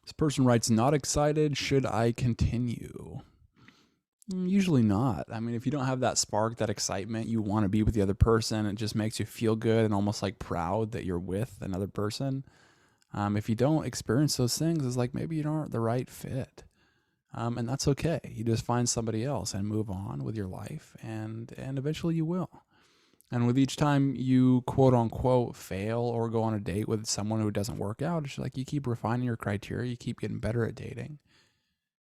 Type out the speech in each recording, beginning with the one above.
This person writes, not excited. Should I continue? Usually not. I mean, if you don't have that spark, that excitement, you want to be with the other person, it just makes you feel good and almost like proud that you're with another person. If you don't experience those things, it's like maybe you aren't the right fit. And that's okay. You just find somebody else and move on with your life, and eventually you will. And with each time you quote unquote fail or go on a date with someone who doesn't work out, it's like you keep refining your criteria, you keep getting better at dating.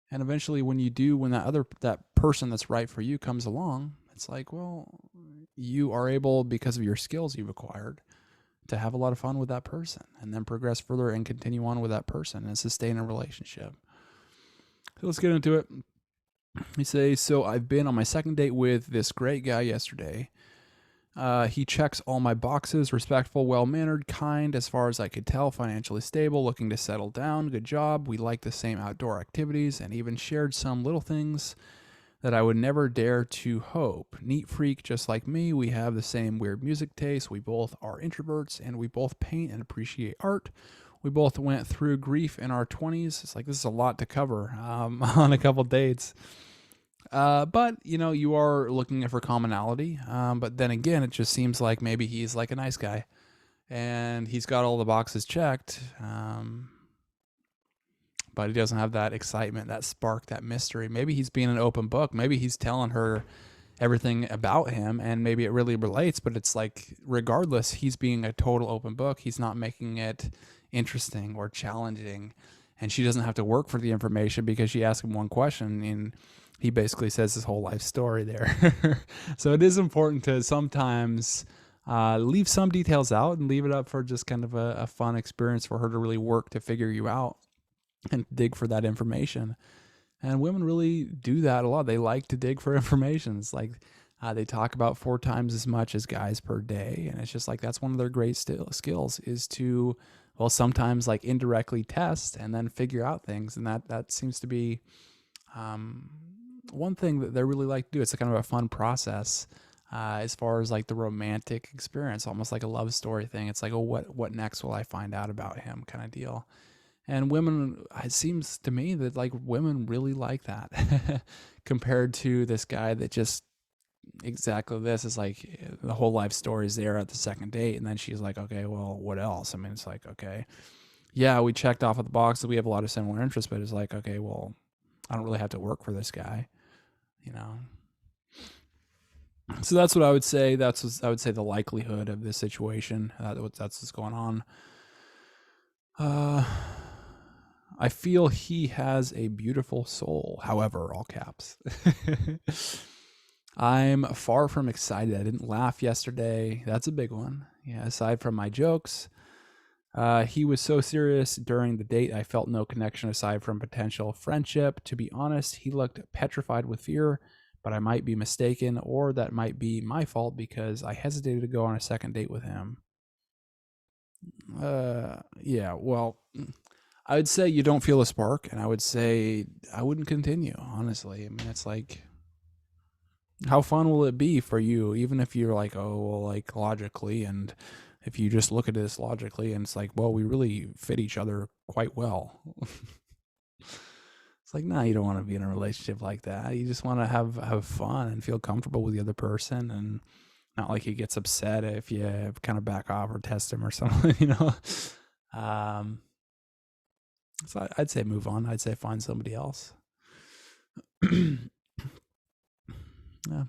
And eventually when you do, when that person that's right for you comes along, it's like, well, you are able, because of your skills you've acquired, to have a lot of fun with that person and then progress further and continue on with that person and sustain a relationship. So let's get into it. You say, so I've been on my second date with this great guy yesterday. He checks all my boxes: respectful, well-mannered, kind, as far as I could tell, financially stable, looking to settle down, good job. We like the same outdoor activities and even shared some little things that I would never dare to hope. Neat freak just like me. We have the same weird music taste. We both are introverts and we both paint and appreciate art. We both went through grief in our 20s. It's like this is a lot to cover on a couple dates. But you are looking for commonality. But then again, it just seems like maybe he's like a nice guy, and he's got all the boxes checked. But he doesn't have that excitement, that spark, that mystery. Maybe he's being an open book. Maybe he's telling her everything about him, and maybe it really relates. But it's like, regardless, he's being a total open book. He's not making it interesting or challenging, and she doesn't have to work for the information because she asked him one question and he basically says his whole life story there. So it is important to sometimes leave some details out and leave it up for just kind of a fun experience for her to really work to figure you out and dig for that information. And women really do that a lot. They like to dig for information. It's like they talk about 4 times as much as guys per day. And it's just like, that's one of their great skills, is to, well, sometimes like indirectly test and then figure out things. And that seems to be one thing that they really like to do. It's a kind of a fun process as far as like the romantic experience, almost like a love story thing. It's like, oh, what next will I find out about him, kind of deal. And women, it seems to me that like women really like that compared to this guy that just exactly this is like the whole life story is there at the second date. And then she's like, okay, well, what else? I mean, it's like, okay, yeah, we checked off of the box that we have a lot of similar interests, but it's like, okay, well, I don't really have to work for this guy, you know? So that's what I would say. I would say the likelihood of this situation. That's what's going on. I feel he has a beautiful soul. However, all caps. I'm far from excited. I didn't laugh yesterday. That's a big one. Yeah. Aside from my jokes, he was so serious during the date. I felt no connection aside from potential friendship. To be honest, he looked petrified with fear, but I might be mistaken, or that might be my fault because I hesitated to go on a second date with him. Yeah, well, I would say you don't feel a spark, and I would say I wouldn't continue, honestly. I mean, it's like, how fun will it be for you, even if you're like, oh, well, like logically, and if you just look at this logically, and it's like, well, we really fit each other quite well. It's like, nah, you don't want to be in a relationship like that. You just want to have fun and feel comfortable with the other person, and not like he gets upset if you kind of back off or test him or something. Um, so I'd say move on. I'd say find somebody else. Yeah.